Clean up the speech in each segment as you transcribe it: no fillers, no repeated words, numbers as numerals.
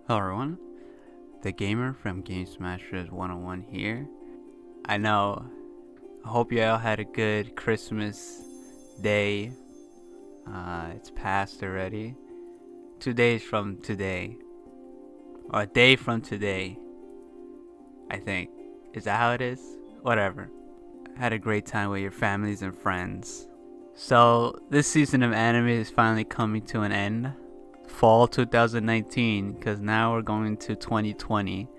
Hello everyone, the gamer from Game Smashers 101 here. I know, I hope you all had a good Christmas day. It's past already. 2 days from today, or a day from today, I think. Is that how it is? Whatever. Had a great time with your families and friends. So, this season of anime is finally coming to an end. Fall 2019, because now we're going to 2020,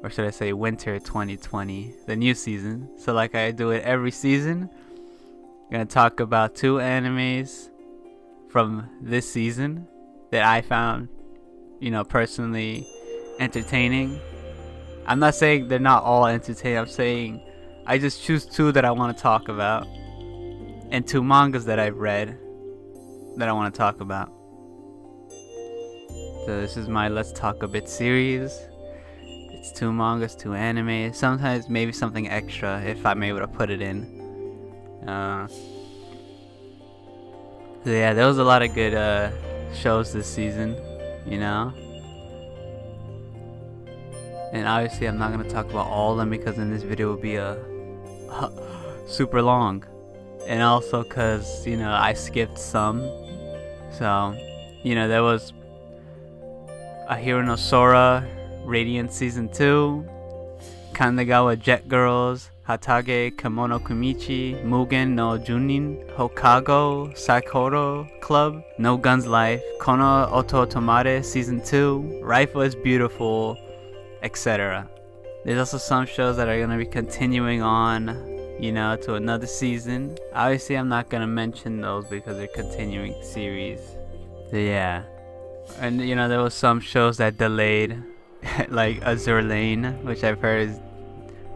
or should I say winter 2020, the new season. So like I do it every season, I'm gonna talk about two animes from this season that I found, personally entertaining. I'm not saying they're not all entertaining, I'm saying I just choose two that I want to talk about, and two mangas that I've read that I want to talk about. So this is my Let's Talk a Bit series. It's two mangas, two anime, sometimes maybe something extra if I'm able to put it in. So yeah, there was a lot of good shows this season, And obviously I'm not going to talk about all of them because in this video will be super long. And also because, I skipped some. So, there was Ahiro no Sora, Radiant Season 2, Kandagawa Jet Girls, Hatage Kimono Kumichi, Mugen no Junin, Hokago, Saikoro Club, No Guns Life, Kono Oto Tomare Season 2, Rifle is Beautiful, etc. There's also some shows that are going to be continuing on, to another season. Obviously I'm not going to mention those because they're continuing series. So yeah. And there was some shows that delayed, like Azur Lane, which I've heard is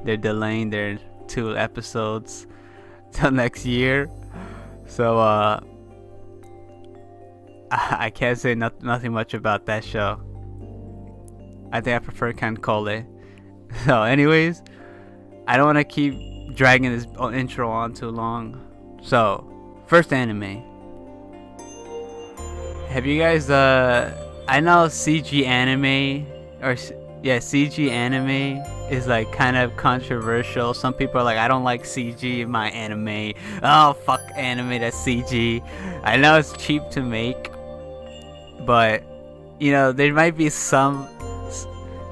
they're delaying their 2 episodes till next year. So I can't say nothing much about that show. I think I prefer Kankole. So anyways, I don't want to keep dragging this intro on too long. So first anime. Have you guys I know CG anime CG anime is like kind of controversial. Some people are like, I don't like CG in my anime. Oh fuck anime, that's CG. I know it's cheap to make, but there might be some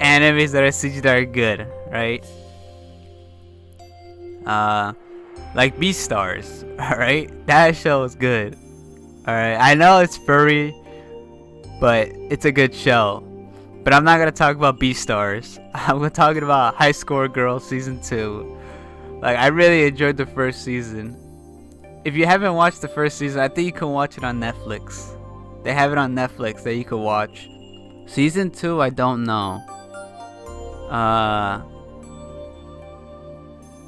animes that are CG that are good, right? Like Beastars, alright? That show is good. Alright, I know it's furry, but it's a good show. But I'm not going to talk about Beastars. I'm talking about High Score Girl Season 2. Like, I really enjoyed the first season. If you haven't watched the first season, I think you can watch it on Netflix. They have it on Netflix that you can watch. Season 2, I don't know.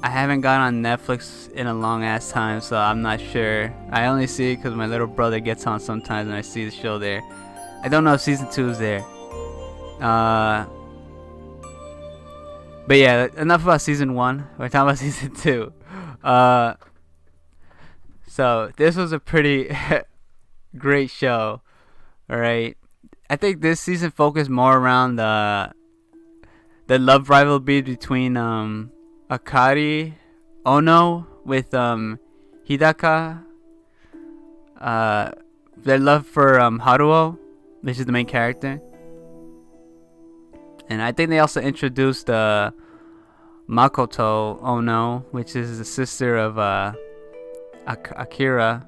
I haven't gone on Netflix in a long ass time, so I'm not sure. I only see it because my little brother gets on sometimes and I see the show there. I don't know if season 2 is there. But yeah, enough about season 1. We're talking about season 2. So this was a pretty great show. Alright. I think this season focused more around the love rivalry between Akari Ono with Hidaka, their love for Haruo, which is the main character. And I think they also introduced Makoto Ono, which is the sister of Akira.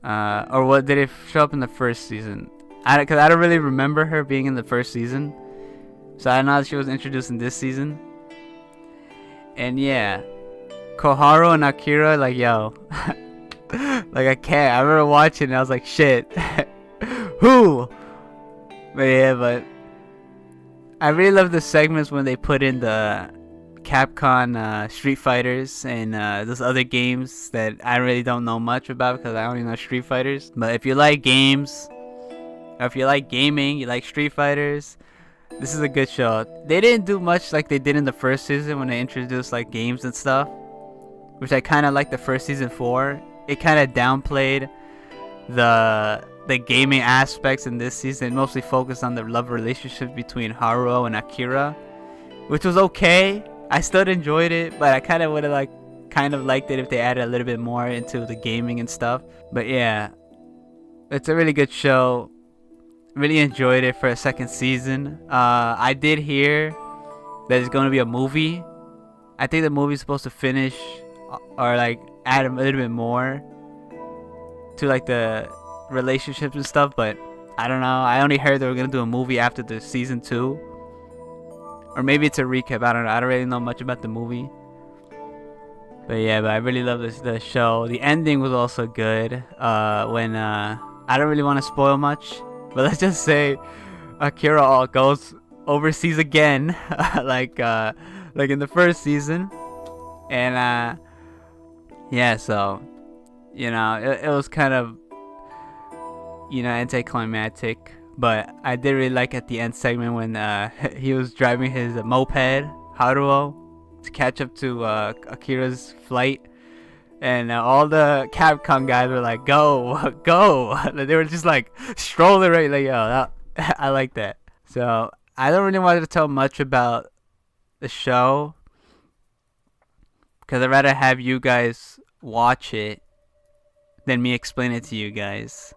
Or what, did it show up in the first season? Because I don't really remember her being in the first season, so I don't know if she was introduced in this season. And yeah, Koharu and Akira, like, yo. Like, I can't. I remember watching and I was like, shit. Who? But yeah, but I really love the segments when they put in the Capcom Street Fighters and those other games that I really don't know much about because I only know Street Fighters. But if you like games, or if you like gaming, you like Street Fighters, this is a good show. They didn't do much like they did in the first season when they introduced like games and stuff, which I kind of liked the first season for. It kind of downplayed the the gaming aspects in this season mostly focused on the love relationship between Haruo and Akira, which was okay. I still enjoyed it, but I kind of would have liked it if they added a little bit more into the gaming and stuff. But yeah, it's a really good show. Really enjoyed it for a second season. I did hear that there's going to be a movie. I think the movie's supposed to finish or like add a little bit more to like the relationships and stuff, but I don't know. I only heard they were gonna do a movie after the season 2, or maybe it's a recap. I don't know. I don't really know much about the movie, but yeah. But I really love the show. The ending was also good. When I don't really want to spoil much, but let's just say Akira goes overseas again, like in the first season, and yeah. So you know, it was kind of, you know, anticlimactic, but I did really like at the end segment when he was driving his moped, Haruo, to catch up to Akira's flight, and all the Capcom guys were like, "Go, go!" They were just like strolling right, like, yo, I like that. So I don't really want to tell much about the show because I'd rather have you guys watch it than me explain it to you guys.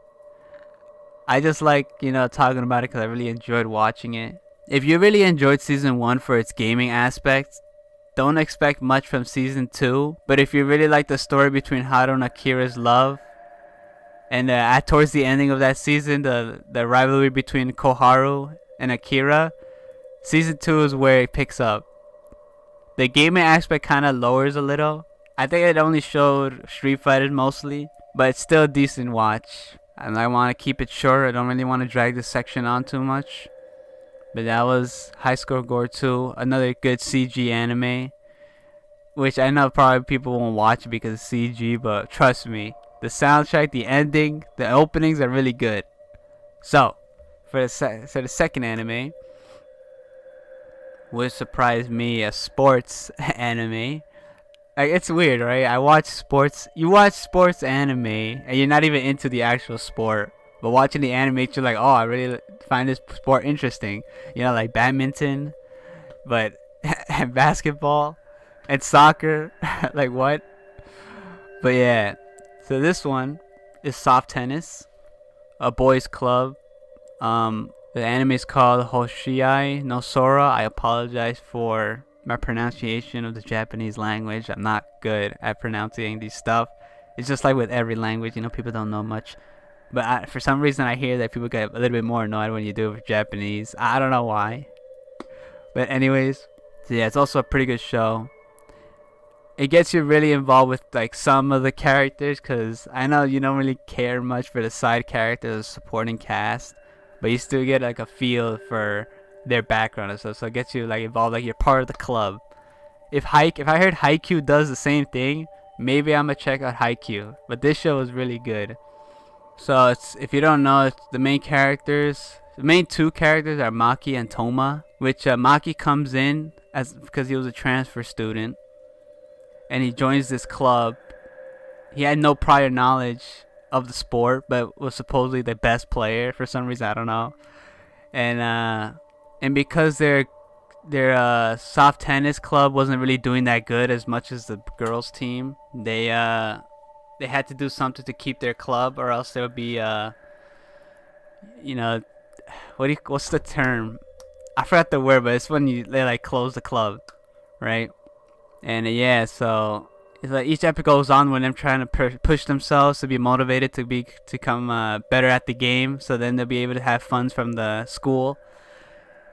I just like, you know, talking about it because I really enjoyed watching it. If you really enjoyed season 1 for its gaming aspects, don't expect much from season 2. But if you really like the story between Haru and Akira's love, and towards the ending of that season, the rivalry between Koharu and Akira, season 2 is where it picks up. The gaming aspect kind of lowers a little. I think it only showed Street Fighters mostly, but it's still a decent watch. And I want to keep it short. I don't really want to drag this section on too much. But that was High Score Gore 2, another good CG anime, which I know probably people won't watch because it's CG, but trust me, the soundtrack, the ending, the openings are really good. So, for the second anime, would surprise me, a sports anime. Like, it's weird, right? I watch sports. You watch sports anime, and you're not even into the actual sport. But watching the anime, you're like, oh, I really find this sport interesting. You know, like badminton, but and basketball, and soccer. Like, what? But yeah. So this one is soft tennis, a boys' club. The anime is called Hoshiai no Sora. I apologize for my pronunciation of the Japanese language. I'm not good at pronouncing these stuff. It's just like with every language, you know, people don't know much. But for some reason, I hear that people get a little bit more annoyed when you do it with Japanese. I don't know why. But anyways, so yeah, it's also a pretty good show. It gets you really involved with like some of the characters, because I know you don't really care much for the side characters, the supporting cast, but you still get like a feel for their background and stuff. So it gets you like involved, like you're part of the club. If I heard Haikyuu does the same thing, maybe I'm gonna check out Haikyuu. But this show is really good. So it's, if you don't know, it's the main characters. The main two characters are Maki and Toma, which Maki comes in as because he was a transfer student, and he joins this club. He had no prior knowledge of the sport, but was supposedly the best player for some reason. I don't know. And because their soft tennis club wasn't really doing that good as much as the girls team, they had to do something to keep their club, or else there would be you know, what's the term? I forgot the word, but it's when they like close the club, right? And yeah, so it's like each episode goes on when them trying to push themselves to be motivated to become better at the game, so then they'll be able to have funds from the school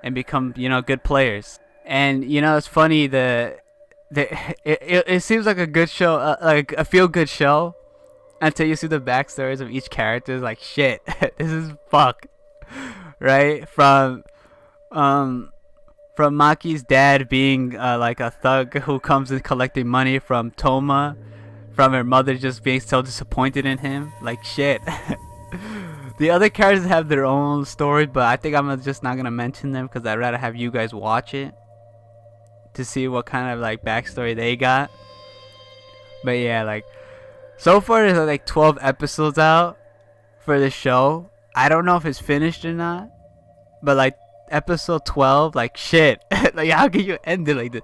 and become, you know, good players. And you know, it's funny, it seems like a good show, like a feel good show, until you see the backstories of each character. It's like, shit, this is fuck, right? From Maki's dad being like a thug who comes in collecting money from Toma, from her mother just being so disappointed in him. Like, shit. The other characters have their own stories, but I think I'm just not gonna mention them because I'd rather have you guys watch it to see what kind of like backstory they got. But yeah, like so far there's like 12 episodes out for the show. I don't know if it's finished or not, but like episode 12, like shit. Like how can you end it like this?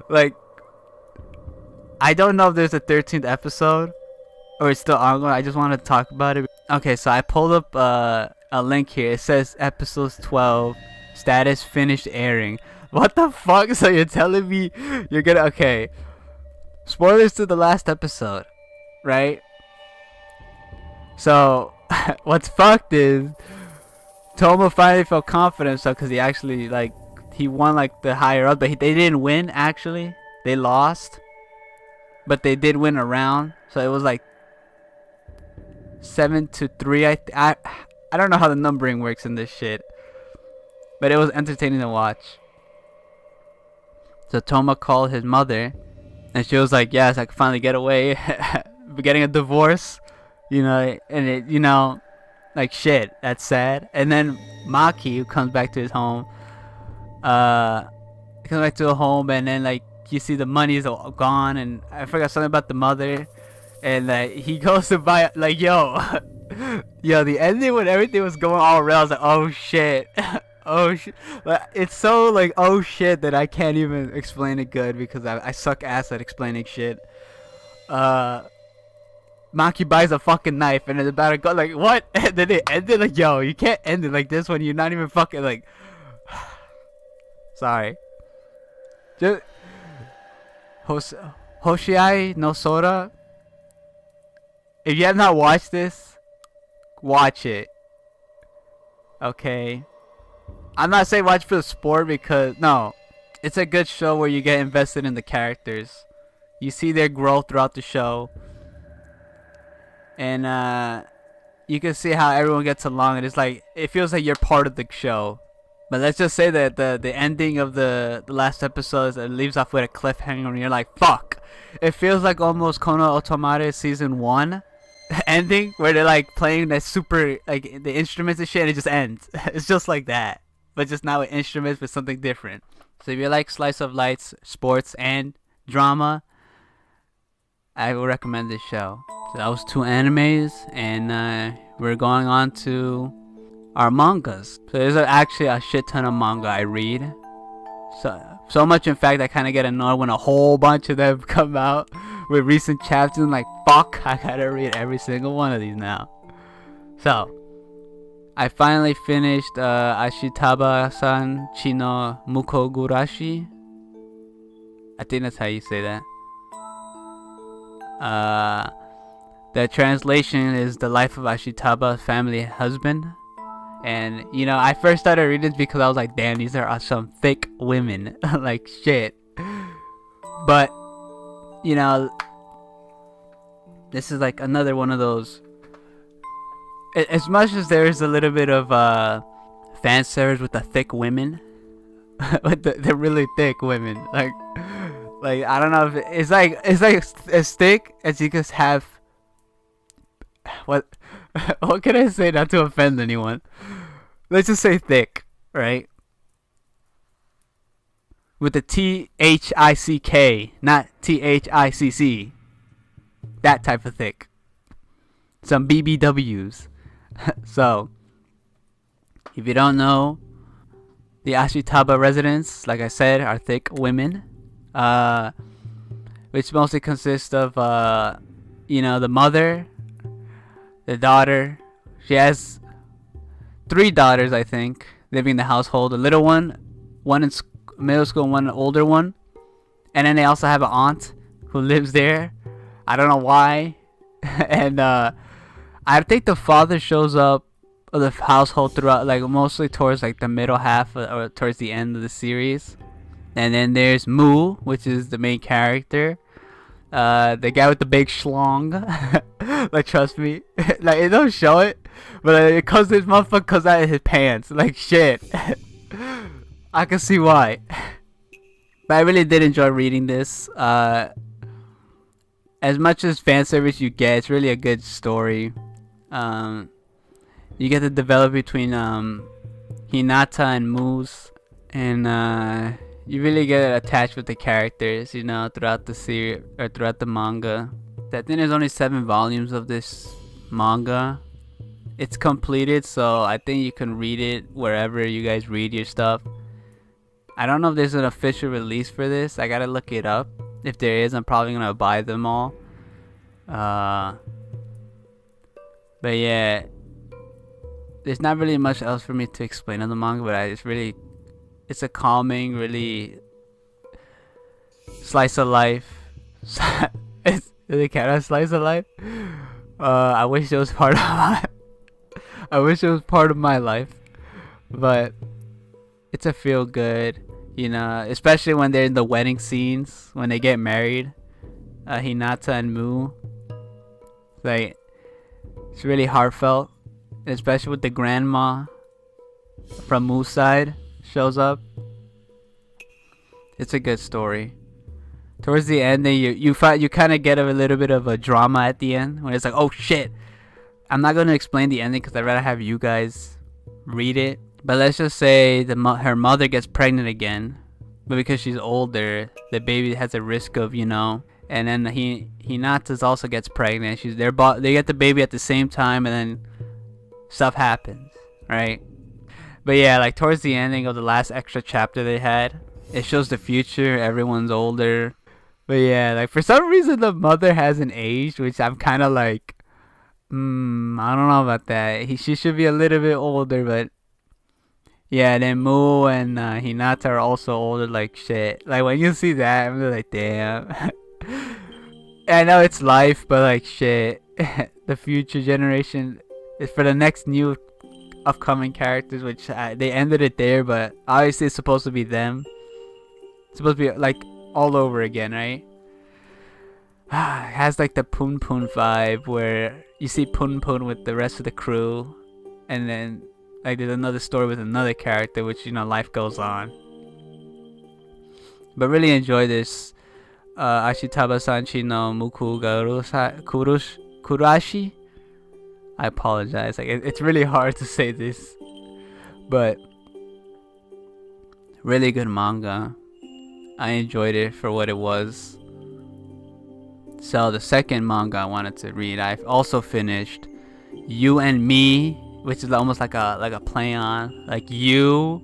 Like I don't know if there's a 13th episode or it's still ongoing. I just want to talk about it. Okay, so I pulled up a link here. It says episodes 12 status finished airing. What the fuck? So you're telling me you're gonna... Okay, spoilers to the last episode, right? So what's fucked is Toma finally felt confident, so because he actually like he won like the higher up, but they didn't win actually. They lost, but they did win a round. So it was like 7-3. I don't know how the numbering works in this shit, but it was entertaining to watch. So Toma called his mother, and she was like, "Yes, I can finally get away, getting a divorce." You know, and it, you know, like shit, that's sad. And then Maki, who comes back to his home, comes back to the home, and then like you see the money's all gone, and I forgot something about the mother, and he goes to buy like yo, yo, the ending when everything was going all around, I was like, oh shit, oh shit, like, it's so like oh shit that I can't even explain it good because I suck ass at explaining shit. Maki buys a fucking knife and it's about to go like what? And then they end it like yo, you can't end it like this when you're not even fucking like. Sorry. Just Hoshiai no Sora. If you have not watched this, watch it. Okay. I'm not saying watch for the sport because no, it's a good show where you get invested in the characters. You see their growth throughout the show. And you can see how everyone gets along, and it's like it feels like you're part of the show. But let's just say that the ending of the last episode leaves off with a cliffhanger, and you're like, fuck. It feels like almost Kono Otomare season 1 ending, where they're like playing that super like the instruments and shit, and it just ends. It's just like that, but just now with instruments with something different. So if you like slice of life, sports, and drama, I will recommend this show. So that was 2 animes, and we're going on to our mangas. So there's actually a shit ton of manga I read. So much in fact I kind of get annoyed when a whole bunch of them come out with recent chapters. I'm like, fuck, I gotta read every single one of these now. So I finally finished Ashitaba-san Chino Mukogurashi. I think that's how you say that. The translation is The Life of Ashitaba, Family Husband. And you know, I first started reading this because I was like, damn, these are some thick women. Like shit. But you know, this is like another one of those, as much as there is a little bit of fan service with the thick women, with the really thick women, like I don't know if it's like as thick as you can have. What can I say not to offend anyone? Let's just say thick, right? With the THICK, not THICC. That type of thick. Some BBWs. So, if you don't know, the Ashitaba residents, like I said, are thick women. Which mostly consists of, you know, the mother, the daughter. She has 3 daughters, I think, living in the household. A little one in middle school, and one an older one. And then they also have an aunt who lives there. I don't know why. And I think the father shows up of the household throughout, like mostly towards like the middle half or towards the end of the series. And then there's Mu, which is the main character. The guy with the big schlong. Like, trust me. Like, it don't show it, but it comes, this motherfucker comes out of his pants. Like, shit. I can see why. But I really did enjoy reading this. As much as fan service you get, it's really a good story. You get to develop between Hinata and Moose, and you really get attached with the characters, you know, throughout the series or throughout the manga. I think there's only 7 volumes of this manga, it's completed, so I think you can read it wherever you guys read your stuff. I don't know if there's an official release for this. I gotta look it up. If there is, I'm probably gonna buy them all. But yeah, there's not really much else for me to explain on the manga, but it's a calming, really slice of life. It's really kind of slice of life. I wish it was part of my life, but it's a feel good, especially when they're in the wedding scenes when they get married. Hinata and Mu, like, it's really heartfelt, especially with the grandma from Mu's side shows up. It's a good story. Towards the end, you kind of get a little bit of a drama at the end when it's like, oh shit. I'm not going to explain the ending because I'd rather have you guys read it. But let's just say her mother gets pregnant again, but because she's older, the baby has a risk of, and then Hinata also gets pregnant. They get the baby at the same time, and then stuff happens, right? But yeah, like towards the ending of the last extra chapter they had, it shows the future. Everyone's older. But yeah, like for some reason the mother hasn't aged, which I'm kind of like, I don't know about that. She should be a little bit older, but yeah. Then Mu and Hinata are also older, like shit. Like when you see that, I'm like, damn. I know it's life, but like shit. The future generation is for the next new upcoming characters, which they ended it there, but obviously it's supposed to be them. It's supposed to be like all over again, right? It has like the Pun Pun vibe where you see Pun Pun with the rest of the crew, and then like there's another story with another character, which life goes on. But really enjoy this Ashitaba Sanchi no Muku Kurashi. I apologize, like it's really hard to say this, but really good manga. I enjoyed it for what it was. So the second manga I wanted to read, I've also finished You and Me, which is almost like a play on, like you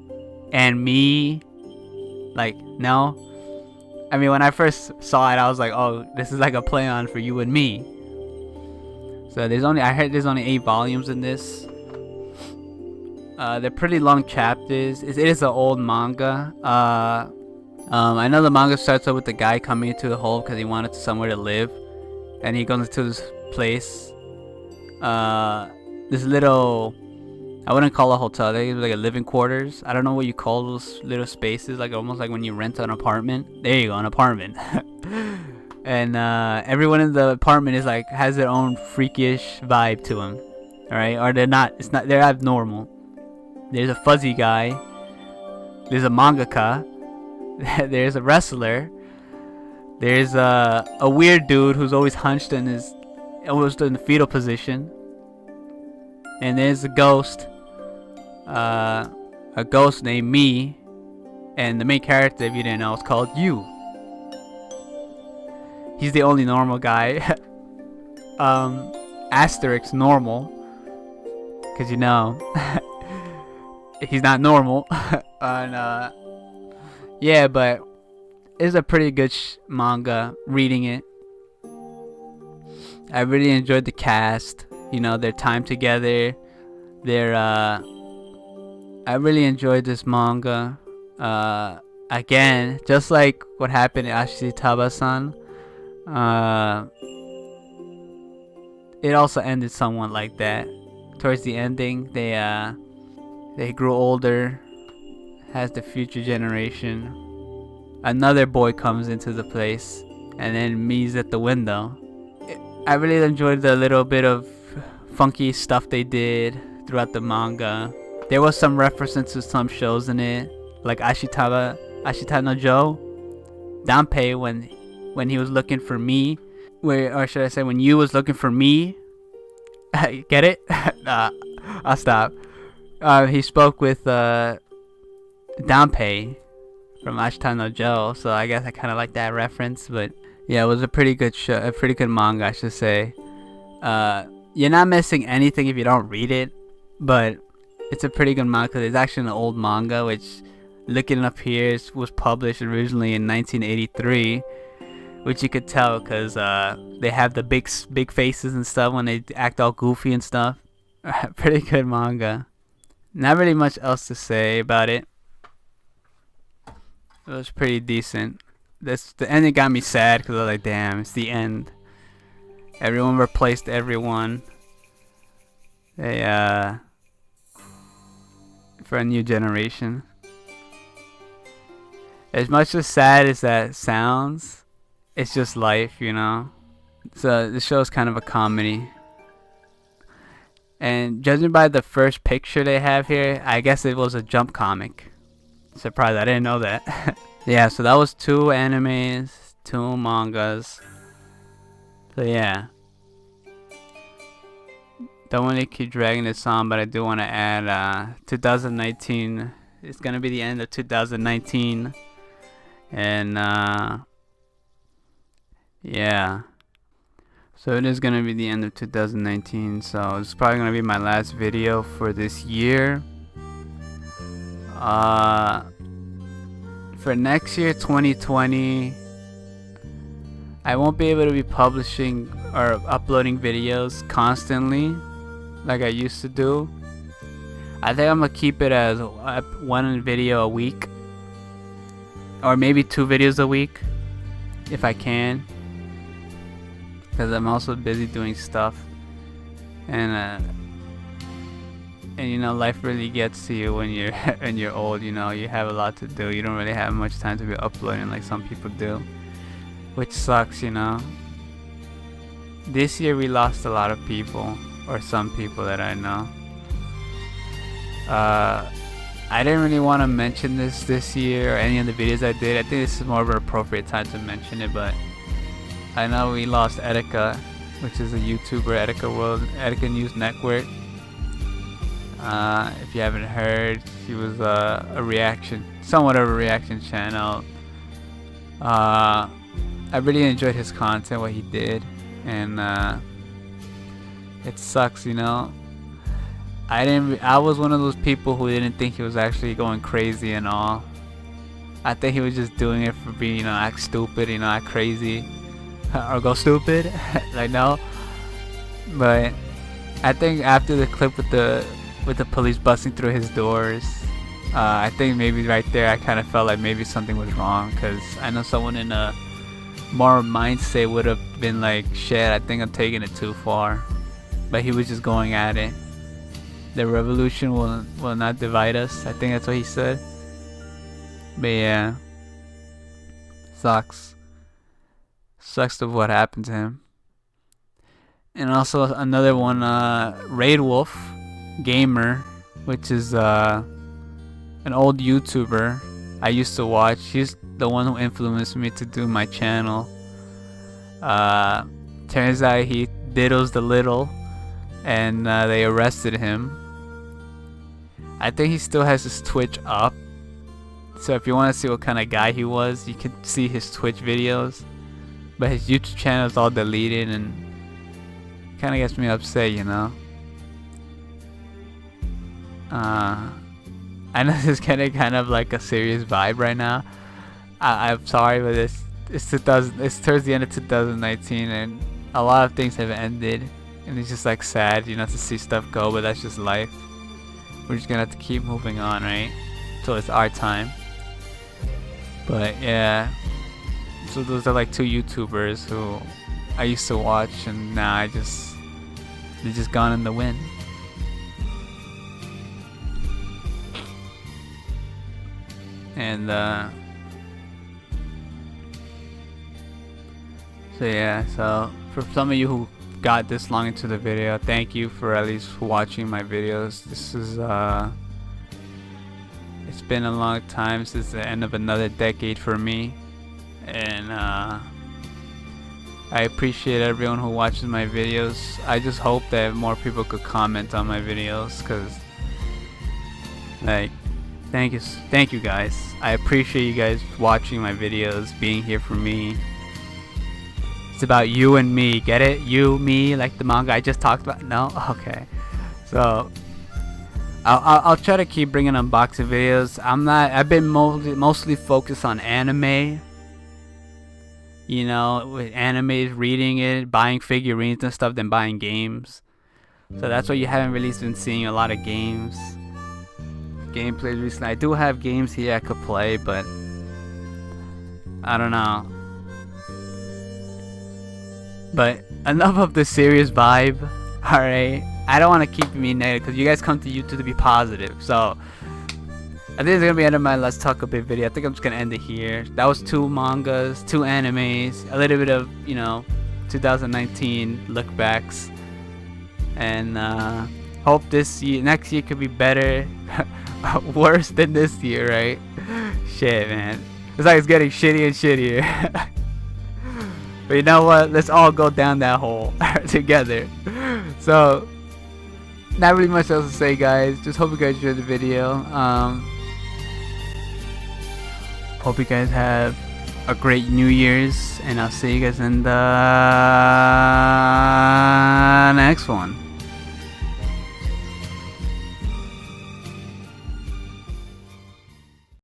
and me. Like, no, I mean when I first saw it, I was like, oh, this is like a play on for You and Me. So I heard there's only 8 volumes in this. They're pretty long chapters. It is an old manga. I know the manga starts up with the guy coming into the hole because he wanted somewhere to live, and he goes into this place. This little, I wouldn't call it a hotel. They like a living quarters. I don't know what you call those little spaces, like almost like when you rent an apartment. There you go, an apartment. And everyone in the apartment is like has their own freakish vibe to them. All right, or they're not. They're abnormal. There's a fuzzy guy. There's a mangaka. There's a wrestler. There's a weird dude who's always hunched and is almost in the fetal position. And there's a ghost named Me, and the main character, if you didn't know, is called You. He's the only normal guy. Asterisk normal, because he's not normal. And yeah, but it's a pretty good manga. Reading it, I really enjoyed the cast. Their time together. I really enjoyed this manga. Again, just like what happened in Ashitaba-san, it also ended somewhat like that. Towards the ending, they grew older. Has the future generation. Another boy comes into the place, and then Mi's at the window. I really enjoyed the little bit of funky stuff they did throughout the manga. There was some references to some shows in it, like Ashita no Joe, Danpei when he was looking for Me, or should I say when you was looking for Me. Get it? I'll stop. He spoke with Danpei from Ashita no Joe, so I guess I kind of like that reference. But yeah, it was a pretty good show, a pretty good manga, I should say. you're not missing anything if you don't read it, but it's a pretty good manga. It's actually an old manga, which, looking up here, was published originally in 1983, which you could tell because they have the big faces and stuff when they act all goofy and stuff. Pretty good manga. Not really much else to say about it. It was pretty decent. The ending got me sad because I was like, damn, it's the end. Everyone replaced everyone. They for a new generation. As much as sad as that sounds, it's just life, you know. So the show is kind of a comedy. And judging by the first picture they have here, I guess it was a Jump comic. Surprised, I didn't know that. Yeah, so that was 2 animes, 2 mangas. So yeah. Don't want to keep dragging this on, but I do want to add 2019. It's going to be the end of 2019. And yeah. So it is going to be the end of 2019. So it's probably going to be my last video for this year. For next year, 2020, I won't be able to be publishing or uploading videos constantly like I used to do. I think I'm gonna keep it as 1 video a week, or maybe 2 videos a week if I can, because I'm also busy doing stuff, and you know, life really gets to you when you're when you're old. You know, you have a lot to do. You don't really have much time to be uploading like some people do, which sucks, you know. This year we lost a lot of people, or some people that I know. I didn't really want to mention this year or any of the videos I did. I think this is more of an appropriate time to mention it, but I know we lost Etika, which is a YouTuber, Etika News Network. If you haven't heard, she was somewhat of a reaction channel. I really enjoyed his content, what he did, and it sucks, you know. I was one of those people who didn't think he was actually going crazy and all. I think he was just doing it for being, you know, act stupid, you know, act crazy, or go stupid, like no. But I think after the clip with the police busting through his doors, I think maybe right there I kind of felt like maybe something was wrong, because I know someone in a more mindset would have been like, shit, I think I'm taking it too far. But he was just going at it. The revolution will not divide us, I think that's what he said. But yeah, sucks of what happened to him. And also another one, Raid Wolf Gamer, which is an old YouTuber I used to watch. He's the one who influenced me to do my channel. Turns out he diddles the little, and they arrested him. I think he still has his Twitch up, so if you want to see what kind of guy he was, you can see his Twitch videos. But his YouTube channel is all deleted, and kind of gets me upset, you know. I know this is getting kind of like a serious vibe right now. I'm sorry, but it's towards the end of 2019, and a lot of things have ended, and it's just like sad, you know, to see stuff go. But that's just life. We're just gonna have to keep moving on, right? Till it's our time. But yeah, so those are like 2 YouTubers who I used to watch, and now they're just gone in the wind. And so yeah, so for some of you who got this long into the video, thank you for at least watching my videos. This is it's been a long time since the end of another decade for me, and I appreciate everyone who watches my videos. I just hope that more people could comment on my videos, because like, thank you guys. I appreciate you guys watching my videos, being here for me. It's about you and me. Get it? You, me, like the manga I just talked about. No? Okay. So I'll try to keep bringing unboxing videos. I've been mostly focused on anime. You know, with anime, reading it, buying figurines and stuff, than buying games. So that's why you haven't really been seeing a lot of gameplays recently. I do have games here I could play, but I don't know. But enough of the serious vibe. Alright, I don't want to keep me negative because you guys come to YouTube to be positive. So I think it's gonna be the end of my Let's Talk a Bit video. I think I'm just gonna end it here. That was 2 mangas, 2 animes, a little bit of, you know, 2019 look backs, and hope next year could be better. Worse than this year, right? Shit, man, it's like it's getting shittier and shittier. But you know what? Let's all go down that hole together. So, not really much else to say, guys. Just hope you guys enjoyed the video. Hope you guys have a great New Year's, and I'll see you guys in the next one.